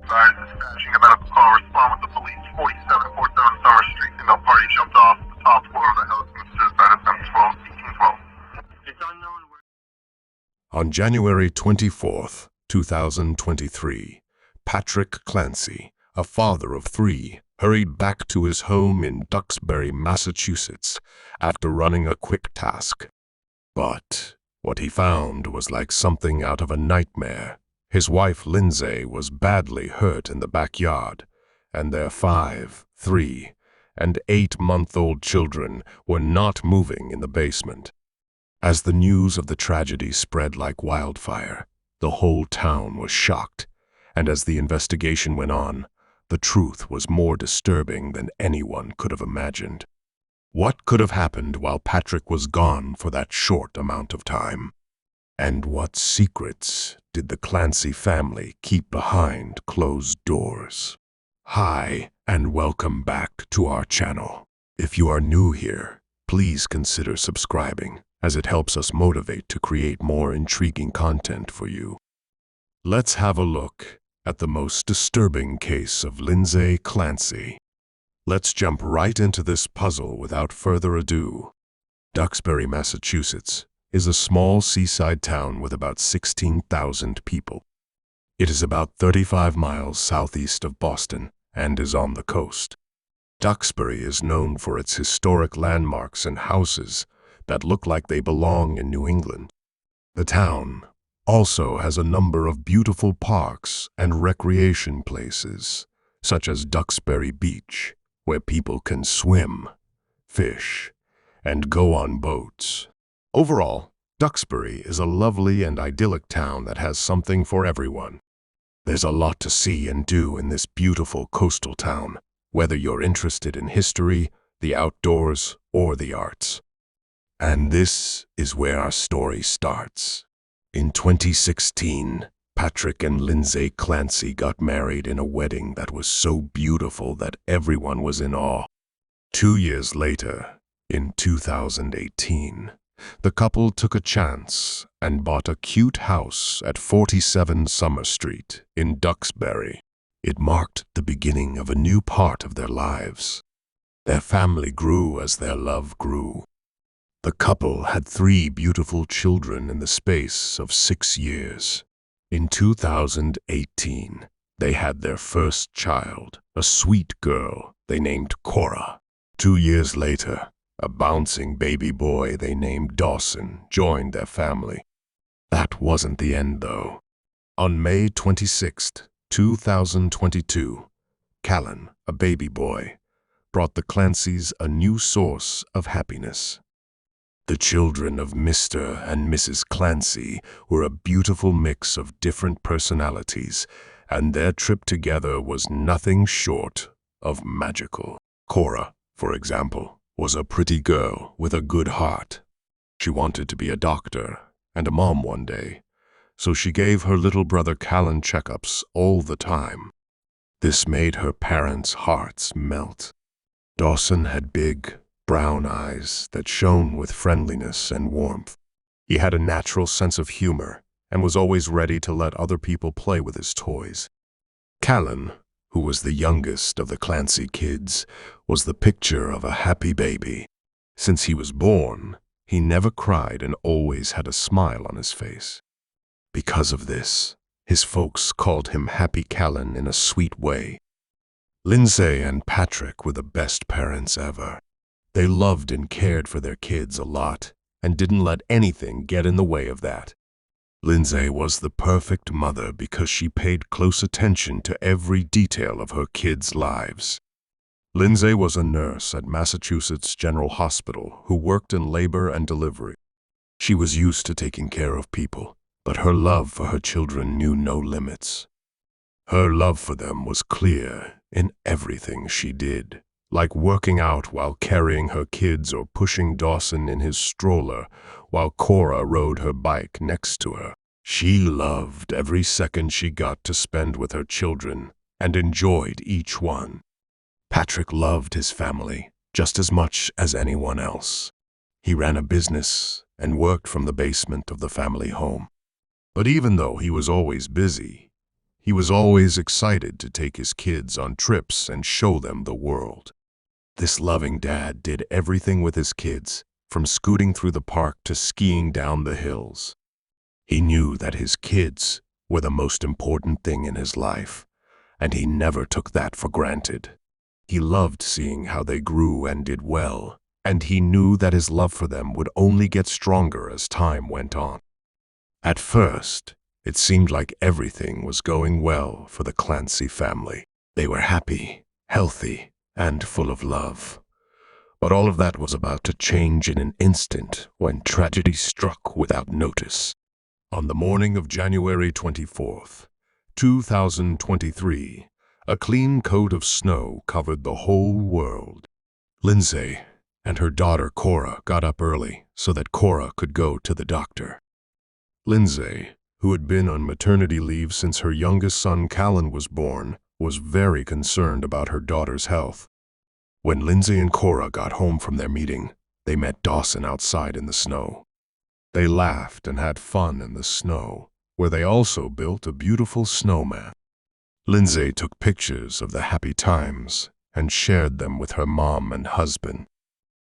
Guys dispatching a medical call. Respond with the police. 4747 Summer Street. Female party jumped off the top floor of the house and was suicide attempt 1812. It's unknown where. On January 24th, 2023, Patrick Clancy, a father of 3, hurried back to his home in Duxbury, Massachusetts, after running a quick task. But what he found was like something out of a nightmare. His wife Lindsay was badly hurt in the backyard, and their 5, 3, and 8-month-old children were not moving in the basement. As the news of the tragedy spread like wildfire, the whole town was shocked, and as the investigation went on, the truth was more disturbing than anyone could have imagined. What could have happened while Patrick was gone for that short amount of time? And what secrets did the Clancy family keep behind closed doors? Hi, and welcome back to our channel. If you are new here, please consider subscribing, as it helps us motivate to create more intriguing content for you. Let's have a look at the most disturbing case of Lindsay Clancy. Let's jump right into this puzzle without further ado. Duxbury, Massachusetts is a small seaside town with about 16,000 people. It is about 35 miles southeast of Boston and is on the coast. Duxbury is known for its historic landmarks and houses that look like they belong in New England. The town also has a number of beautiful parks and recreation places, such as Duxbury Beach, where people can swim, fish, and go on boats. Overall, Duxbury is a lovely and idyllic town that has something for everyone. There's a lot to see and do in this beautiful coastal town, whether you're interested in history, the outdoors, or the arts. And this is where our story starts. In 2016, Patrick and Lindsay Clancy got married in a wedding that was so beautiful that everyone was in awe. 2 years later, in 2018, the couple took a chance and bought a cute house at 47 Summer Street in Duxbury. It marked the beginning of a new part of their lives. Their family grew as their love grew. The couple had 3 beautiful children in the space of 6 years. In 2018, they had their first child, a sweet girl they named Cora. 2 years later, a bouncing baby boy they named Dawson joined their family. That wasn't the end, though. On May 26, 2022, Callan, a baby boy, brought the Clancys a new source of happiness. The children of Mr. and Mrs. Clancy were a beautiful mix of different personalities, and their trip together was nothing short of magical. Cora, for example, was a pretty girl with a good heart. She wanted to be a doctor and a mom one day, so she gave her little brother Callan checkups all the time. This made her parents' hearts melt. Dawson had big, brown eyes that shone with friendliness and warmth. He had a natural sense of humor and was always ready to let other people play with his toys. Callan, who was the youngest of the Clancy kids, was the picture of a happy baby. Since he was born, he never cried and always had a smile on his face. Because of this, his folks called him Happy Callan in a sweet way. Lindsay and Patrick were the best parents ever. They loved and cared for their kids a lot and didn't let anything get in the way of that. Lindsay was the perfect mother because she paid close attention to every detail of her kids' lives. Lindsay was a nurse at Massachusetts General Hospital who worked in labor and delivery. She was used to taking care of people, but her love for her children knew no limits. Her love for them was clear in everything she did, like working out while carrying her kids or pushing Dawson in his stroller while Cora rode her bike next to her. She loved every second she got to spend with her children and enjoyed each one. Patrick loved his family just as much as anyone else. He ran a business and worked from the basement of the family home. But even though he was always busy, He was always excited to take his kids on trips and show them the world. This loving dad did everything with his kids, from scooting through the park to skiing down the hills. He knew that his kids were the most important thing in his life, and he never took that for granted. He loved seeing how they grew and did well, and he knew that his love for them would only get stronger as time went on. At first, it seemed like everything was going well for the Clancy family. They were happy, healthy, and full of love. But all of that was about to change in an instant when tragedy struck without notice. On the morning of January 24th, 2023, a clean coat of snow covered the whole world. Lindsay and her daughter Cora got up early so that Cora could go to the doctor. Lindsay, who had been on maternity leave since her youngest son Callan was born, was very concerned about her daughter's health. When Lindsay and Cora got home from their meeting, they met Dawson outside in the snow. They laughed and had fun in the snow, where they also built a beautiful snowman. Lindsay took pictures of the happy times and shared them with her mom and husband.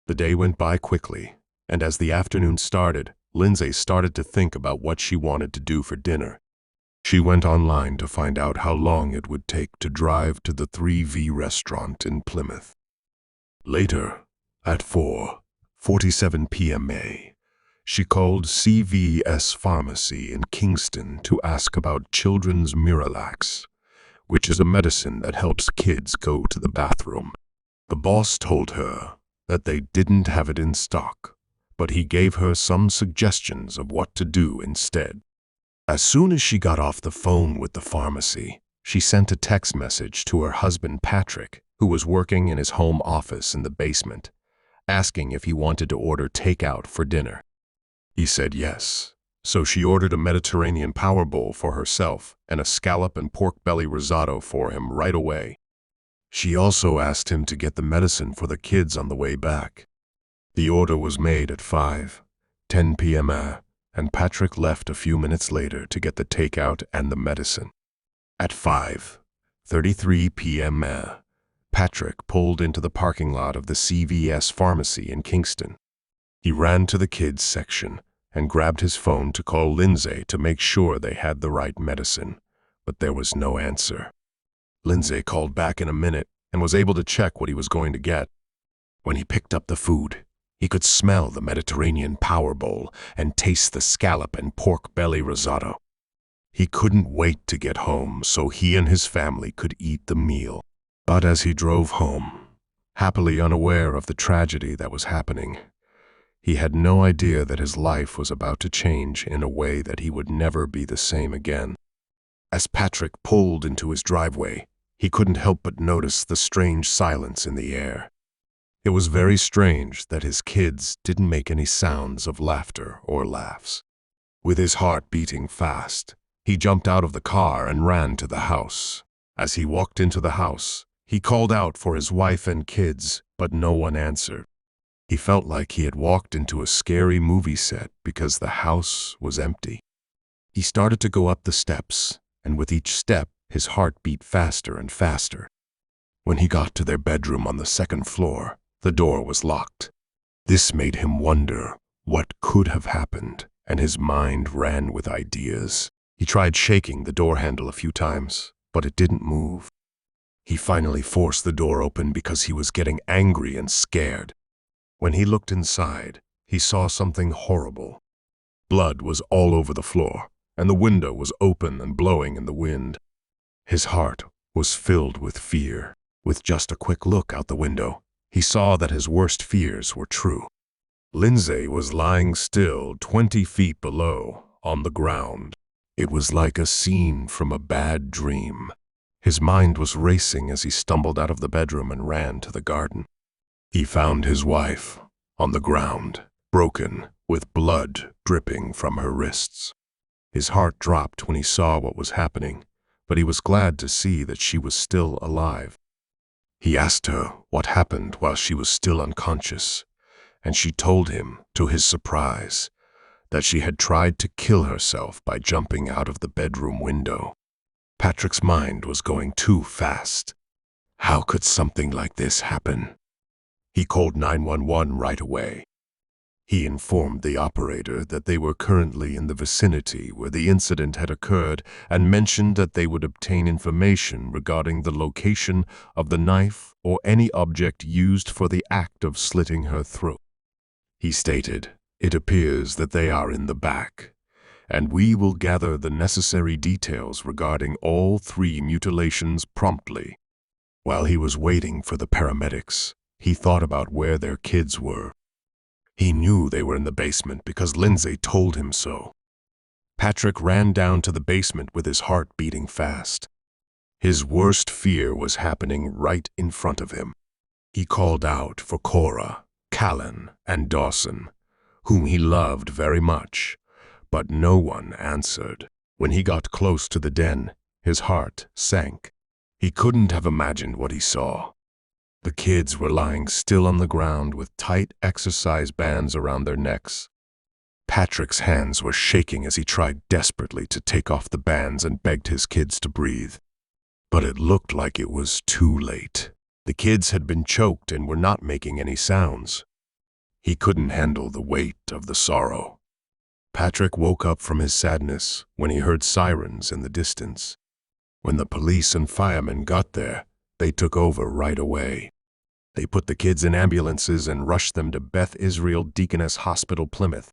The day went by quickly, and as the afternoon started, Lindsay started to think about what she wanted to do for dinner. She went online to find out how long it would take to drive to the 3V restaurant in Plymouth. Later, at 4:47 p.m. she called CVS Pharmacy in Kingston to ask about children's Miralax, which is a medicine that helps kids go to the bathroom. The boss told her that they didn't have it in stock, but he gave her some suggestions of what to do instead. As soon as she got off the phone with the pharmacy, she sent a text message to her husband Patrick, who was working in his home office in the basement, asking if he wanted to order takeout for dinner. He said yes, so she ordered a Mediterranean power bowl for herself and a scallop and pork belly risotto for him right away. She also asked him to get the medicine for the kids on the way back. The order was made at 5:10 p.m. and Patrick left a few minutes later to get the takeout and the medicine. At 5:33 p.m., Patrick pulled into the parking lot of the CVS Pharmacy in Kingston. He ran to the kids section and grabbed his phone to call Lindsay to make sure they had the right medicine, but there was no answer. Lindsay called back in a minute and was able to check what he was going to get. When he picked up the food, he could smell the Mediterranean power bowl and taste the scallop and pork belly risotto. He couldn't wait to get home so he and his family could eat the meal. But as he drove home, happily unaware of the tragedy that was happening, he had no idea that his life was about to change in a way that he would never be the same again. As Patrick pulled into his driveway, he couldn't help but notice the strange silence in the air. It was very strange that his kids didn't make any sounds of laughter or laughs. With his heart beating fast, he jumped out of the car and ran to the house. As he walked into the house, he called out for his wife and kids, but no one answered. He felt like he had walked into a scary movie set because the house was empty. He started to go up the steps, and with each step, his heart beat faster and faster. When he got to their bedroom on the second floor, the door was locked. This made him wonder what could have happened, and his mind ran with ideas. He tried shaking the door handle a few times, but it didn't move. He finally forced the door open because he was getting angry and scared. When he looked inside, he saw something horrible. Blood was all over the floor, and the window was open and blowing in the wind. His heart was filled with fear. With just a quick look out the window, he saw that his worst fears were true. Lindsay was lying still 20 feet below, on the ground. It was like a scene from a bad dream. His mind was racing as he stumbled out of the bedroom and ran to the garden. He found his wife on the ground, broken, with blood dripping from her wrists. His heart dropped when he saw what was happening, but he was glad to see that she was still alive. He asked her what happened while she was still unconscious, and she told him, to his surprise, that she had tried to kill herself by jumping out of the bedroom window. Patrick's mind was going too fast. How could something like this happen? He called 911 right away. He informed the operator that they were currently in the vicinity where the incident had occurred and mentioned that they would obtain information regarding the location of the knife or any object used for the act of slitting her throat. He stated, "It appears that they are in the back, and we will gather the necessary details regarding all 3 mutilations promptly." While he was waiting for the paramedics, he thought about where their kids were. He knew they were in the basement because Lindsay told him so. Patrick ran down to the basement with his heart beating fast. His worst fear was happening right in front of him. He called out for Cora, Callan, and Dawson, whom he loved very much, but no one answered. When he got close to the den, his heart sank. He couldn't have imagined what he saw. The kids were lying still on the ground with tight exercise bands around their necks. Patrick's hands were shaking as he tried desperately to take off the bands and begged his kids to breathe. But it looked like it was too late. The kids had been choked and were not making any sounds. He couldn't handle the weight of the sorrow. Patrick woke up from his sadness when he heard sirens in the distance. When the police and firemen got there, they took over right away. They put the kids in ambulances and rushed them to Beth Israel Deaconess Hospital, Plymouth.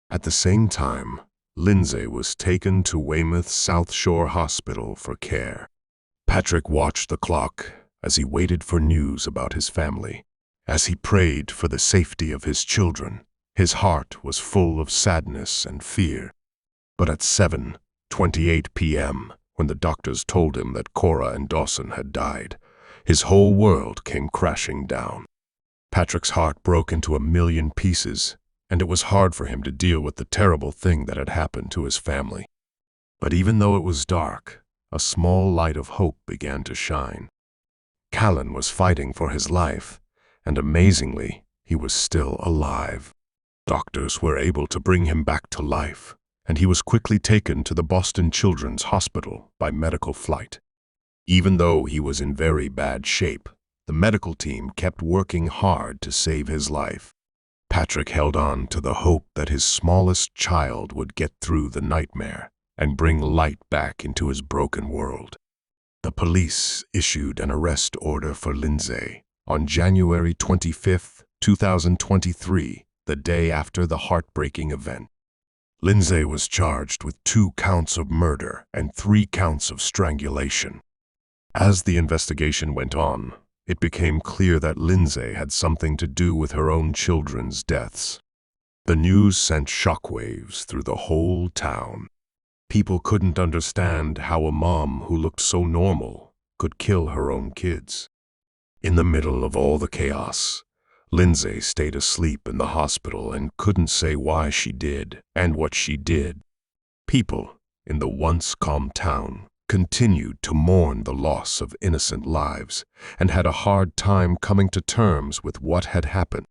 At the same time, Lindsay was taken to Weymouth South Shore Hospital for care. Patrick watched the clock as he waited for news about his family. As he prayed for the safety of his children, his heart was full of sadness and fear. But at 7:28 p.m., when the doctors told him that Cora and Dawson had died, his whole world came crashing down. Patrick's heart broke into 1,000,000 pieces, and it was hard for him to deal with the terrible thing that had happened to his family. But even though it was dark, a small light of hope began to shine. Callan was fighting for his life, and amazingly, he was still alive. Doctors were able to bring him back to life, and he was quickly taken to the Boston Children's Hospital by medical flight. Even though he was in very bad shape, the medical team kept working hard to save his life. Patrick held on to the hope that his smallest child would get through the nightmare and bring light back into his broken world. The police issued an arrest order for Lindsay on January 25, 2023, the day after the heartbreaking event. Lindsay was charged with 2 counts of murder and 3 counts of strangulation. As the investigation went on, it became clear that Lindsay had something to do with her own children's deaths. The news sent shockwaves through the whole town. People couldn't understand how a mom who looked so normal could kill her own kids. In the middle of all the chaos, Lindsay stayed asleep in the hospital and couldn't say why she did and what she did. People in the once calm town continued to mourn the loss of innocent lives and had a hard time coming to terms with what had happened.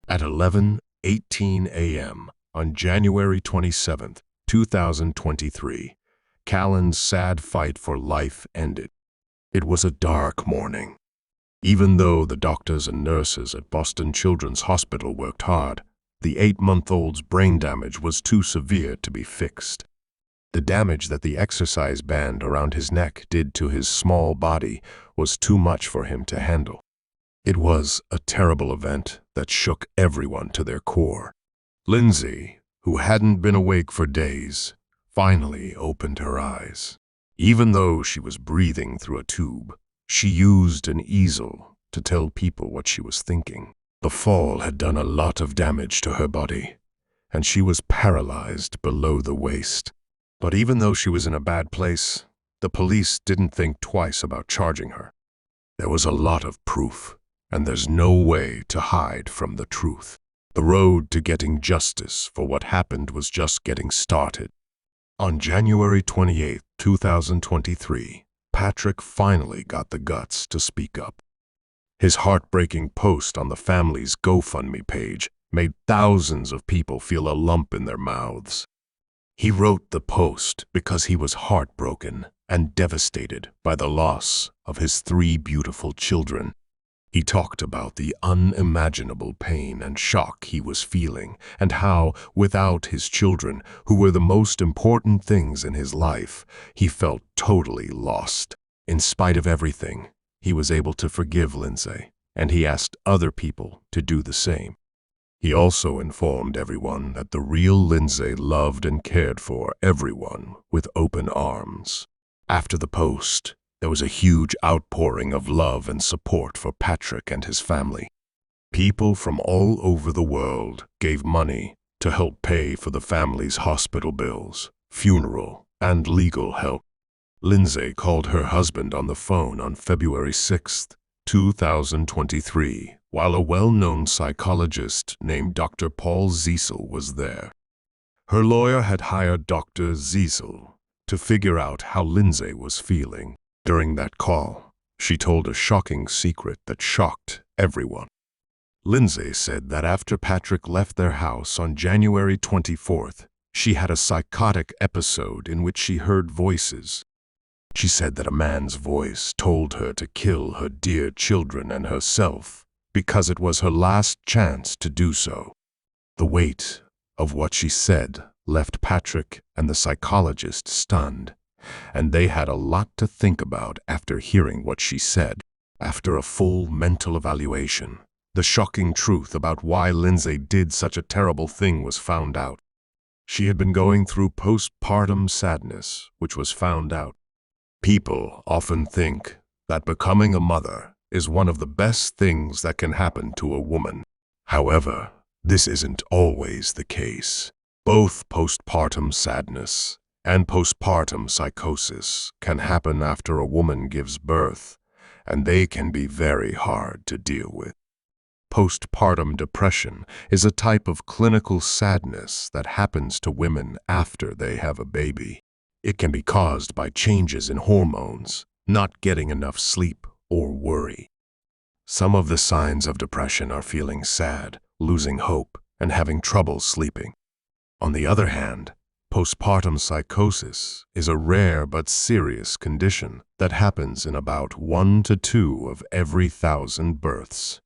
At 11:18 a.m. on January 27, 2023, Callan's sad fight for life ended. It was a dark morning. Even though the doctors and nurses at Boston Children's Hospital worked hard, the 8-month-old's brain damage was too severe to be fixed. The damage that the exercise band around his neck did to his small body was too much for him to handle. It was a terrible event that shook everyone to their core. Lindsay, who hadn't been awake for days, finally opened her eyes. Even though she was breathing through a tube, she used an easel to tell people what she was thinking. The fall had done a lot of damage to her body, and she was paralyzed below the waist. But even though she was in a bad place, the police didn't think twice about charging her. There was a lot of proof, and there's no way to hide from the truth. The road to getting justice for what happened was just getting started. On January 28, 2023, Patrick finally got the guts to speak up. His heartbreaking post on the family's GoFundMe page made thousands of people feel a lump in their mouths. He wrote the post because he was heartbroken and devastated by the loss of his 3 beautiful children. He talked about the unimaginable pain and shock he was feeling, and how, without his children, who were the most important things in his life, he felt totally lost. In spite of everything, he was able to forgive Lindsay, and he asked other people to do the same. He also informed everyone that the real Lindsay loved and cared for everyone with open arms. After the post, there was a huge outpouring of love and support for Patrick and his family. People from all over the world gave money to help pay for the family's hospital bills, funeral, and legal help. Lindsay called her husband on the phone on February 6, 2023, while a well-known psychologist named Dr. Paul Ziesel was there. Her lawyer had hired Dr. Ziesel to figure out how Lindsay was feeling. During that call, she told a shocking secret that shocked everyone. Lindsay said that after Patrick left their house on January 24th, she had a psychotic episode in which she heard voices. She said that a man's voice told her to kill her dear children and herself because it was her last chance to do so. The weight of what she said left Patrick and the psychologist stunned, and they had a lot to think about after hearing what she said. After a full mental evaluation, the shocking truth about why Lindsay did such a terrible thing was found out. She had been going through postpartum sadness, which was found out. People often think that becoming a mother is one of the best things that can happen to a woman. However, this isn't always the case. Both postpartum sadness and postpartum psychosis can happen after a woman gives birth, and they can be very hard to deal with. Postpartum depression is a type of clinical sadness that happens to women after they have a baby. It can be caused by changes in hormones, not getting enough sleep, or worry. Some of the signs of depression are feeling sad, losing hope, and having trouble sleeping. On the other hand, postpartum psychosis is a rare but serious condition that happens in about 1 to 2 of every 1,000 births.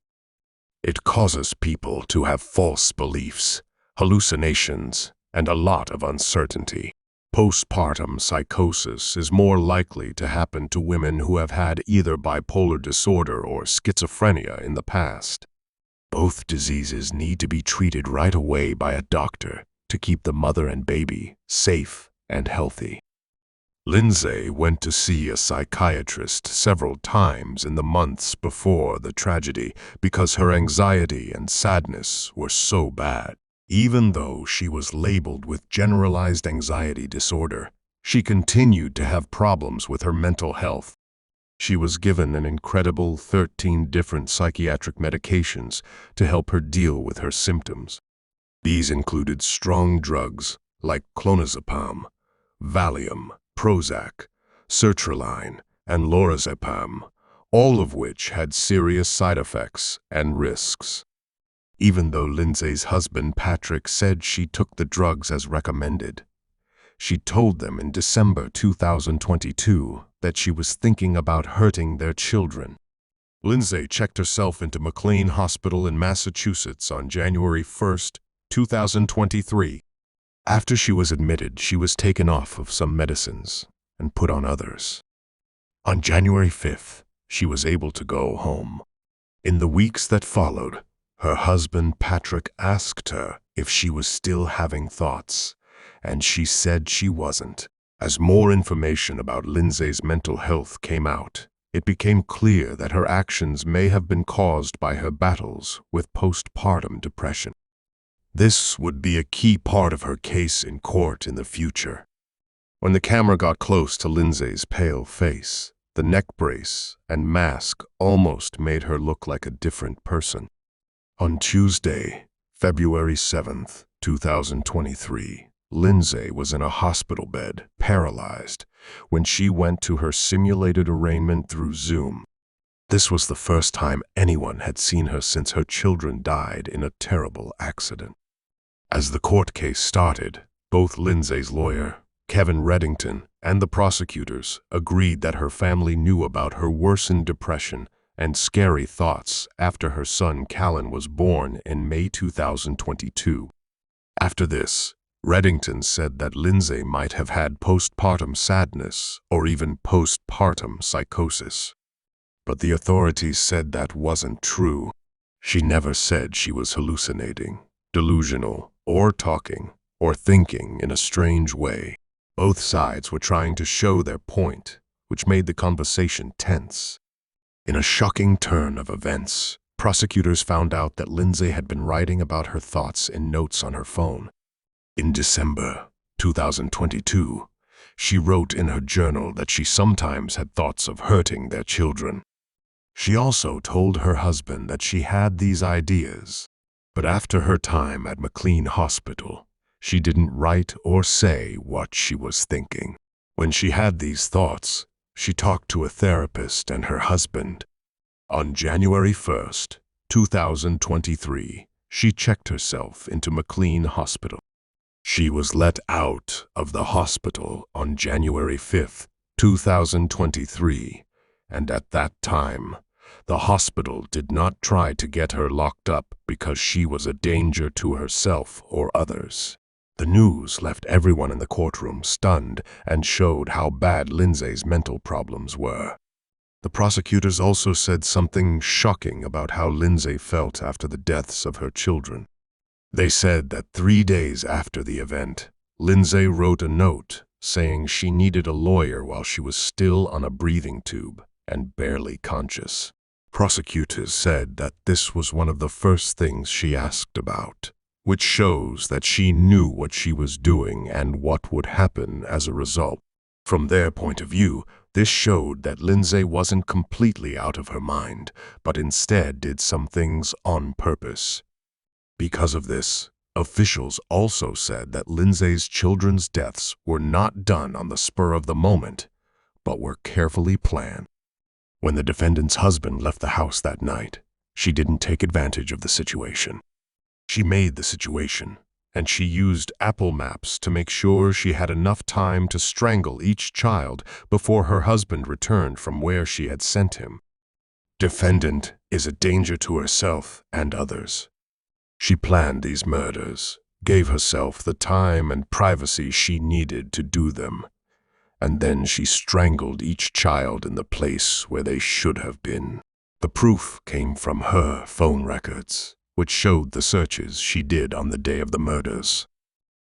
It causes people to have false beliefs, hallucinations, and a lot of uncertainty. Postpartum psychosis is more likely to happen to women who have had either bipolar disorder or schizophrenia in the past. Both diseases need to be treated right away by a doctor to keep the mother and baby safe and healthy. Lindsay went to see a psychiatrist several times in the months before the tragedy because her anxiety and sadness were so bad. Even though she was labeled with generalized anxiety disorder, she continued to have problems with her mental health. She was given an incredible 13 different psychiatric medications to help her deal with her symptoms. These included strong drugs like clonazepam, Valium, Prozac, sertraline, and lorazepam, all of which had serious side effects and risks. Even though Lindsay's husband Patrick said she took the drugs as recommended, she told them in December 2022 that she was thinking about hurting their children. Lindsay checked herself into McLean Hospital in Massachusetts on January 1, 2023. After she was admitted, she was taken off of some medicines and put on others. On January 5th, she was able to go home. In the weeks that followed, her husband Patrick asked her if she was still having thoughts, and she said she wasn't. As more information about Lindsay's mental health came out, it became clear that her actions may have been caused by her battles with postpartum depression. This would be a key part of her case in court in the future. When the camera got close to Lindsay's pale face, the neck brace and mask almost made her look like a different person. On Tuesday, February 7, 2023, Lindsay was in a hospital bed, paralyzed, when she went to her simulated arraignment through Zoom. This was the first time anyone had seen her since her children died in a terrible accident. As the court case started, Both Lindsay's lawyer, Kevin Reddington, and the prosecutors agreed that her family knew about her worsened depression and scary thoughts after her son Callan was born in May 2022. After this, Reddington said that Lindsay might have had postpartum sadness or even postpartum psychosis. But the authorities said that wasn't true. She never said she was hallucinating, delusional, or talking, or thinking in a strange way. Both sides were trying to show their point, which made the conversation tense. In a shocking turn of events, prosecutors found out that Lindsay had been writing about her thoughts in notes on her phone. In December 2022, she wrote in her journal that she sometimes had thoughts of hurting their children. She also told her husband that she had these ideas, but after her time at McLean Hospital, she didn't write or say what she was thinking. When she had these thoughts, she talked to a therapist and her husband. On January 1st, 2023, she checked herself into McLean Hospital. She was let out of the hospital on January 5th, 2023, and at that time, the hospital did not try to get her locked up because she was a danger to herself or others. The news left everyone in the courtroom stunned and showed how bad Lindsay's mental problems were. The prosecutors also said something shocking about how Lindsay felt after the deaths of her children. They said that 3 days after the event, Lindsay wrote a note saying she needed a lawyer while she was still on a breathing tube and barely conscious. Prosecutors said that this was one of the first things she asked about, which shows that she knew what she was doing and what would happen as a result. From their point of view, this showed that Lindsay wasn't completely out of her mind, but instead did some things on purpose. Because of this, officials also said that Lindsay's children's deaths were not done on the spur of the moment, but were carefully planned. When the defendant's husband left the house that night, she didn't take advantage of the situation. She made the situation, and she used Apple Maps to make sure she had enough time to strangle each child before her husband returned from where she had sent him. Defendant is a danger to herself and others. She planned these murders, gave herself the time and privacy she needed to do them, and then she strangled each child in the place where they should have been. The proof came from her phone records, which showed the searches she did on the day of the murders.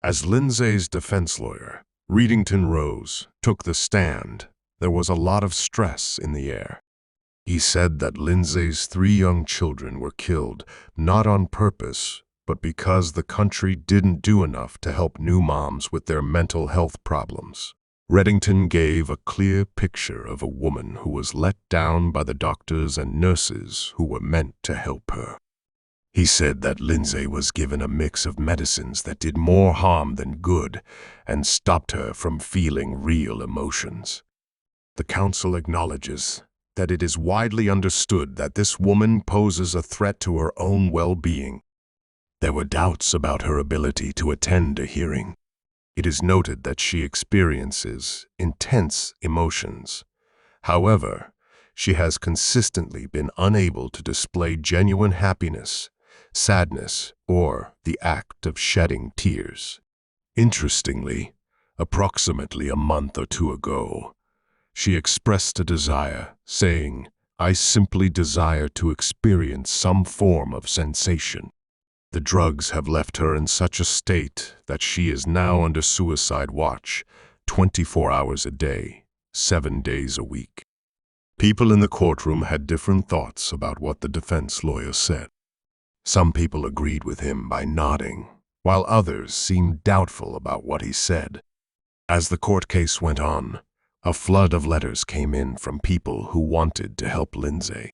As Lindsay's defense lawyer, Reddington Rose, took the stand, there was a lot of stress in the air. He said that Lindsay's 3 young children were killed not on purpose, but because the country didn't do enough to help new moms with their mental health problems. Reddington gave a clear picture of a woman who was let down by the doctors and nurses who were meant to help her. He said that Lindsay was given a mix of medicines that did more harm than good and stopped her from feeling real emotions. The counsel acknowledges that it is widely understood that this woman poses a threat to her own well-being. There were doubts about her ability to attend a hearing. It is noted that she experiences intense emotions. However, she has consistently been unable to display genuine happiness, sadness, or the act of shedding tears. Interestingly, approximately a month or 2 ago, she expressed a desire, saying, "I simply desire to experience some form of sensation." The drugs have left her in such a state that she is now under suicide watch, 24 hours a day, 7 days a week. People in the courtroom had different thoughts about what the defense lawyer said. Some people agreed with him by nodding, while others seemed doubtful about what he said. As the court case went on, a flood of letters came in from people who wanted to help Lindsay.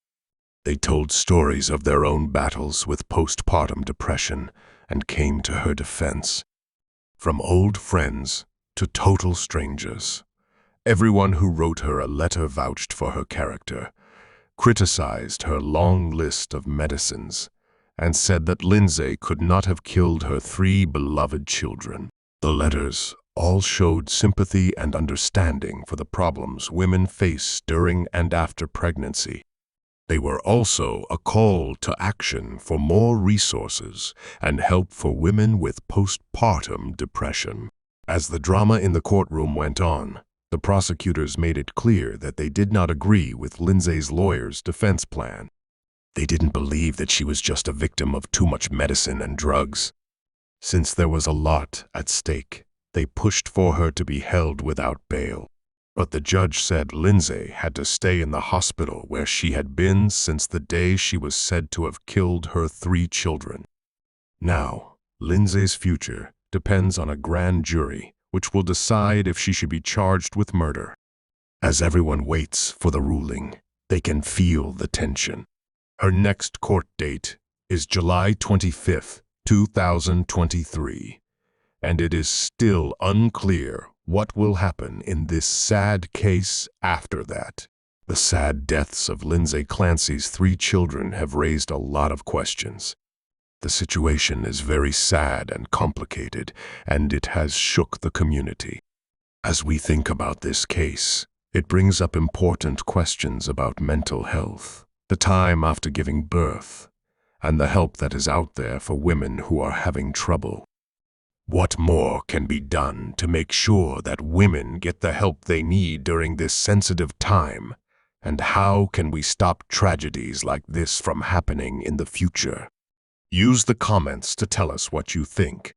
They told stories of their own battles with postpartum depression and came to her defense. From old friends to total strangers, everyone who wrote her a letter vouched for her character, criticized her long list of medicines, and said that Lindsay could not have killed her 3 beloved children. The letters all showed sympathy and understanding for the problems women face during and after pregnancy. They were also a call to action for more resources and help for women with postpartum depression. As the drama in the courtroom went on, the prosecutors made it clear that they did not agree with Lindsay's lawyer's defense plan. They didn't believe that she was just a victim of too much medicine and drugs. Since there was a lot at stake, they pushed for her to be held without bail. But the judge said Lindsay had to stay in the hospital where she had been since the day she was said to have killed her 3 children. Now, Lindsay's future depends on a grand jury, which will decide if she should be charged with murder. As everyone waits for the ruling, they can feel the tension. Her next court date is July 25th, 2023, and it is still unclear what will happen in this sad case after that. The sad deaths of Lindsay Clancy's 3 children have raised a lot of questions. The situation is very sad and complicated, and it has shook the community. As we think about this case, it brings up important questions about mental health, the time after giving birth, and the help that is out there for women who are having trouble. What more can be done to make sure that women get the help they need during this sensitive time? And how can we stop tragedies like this from happening in the future? Use the comments to tell us what you think.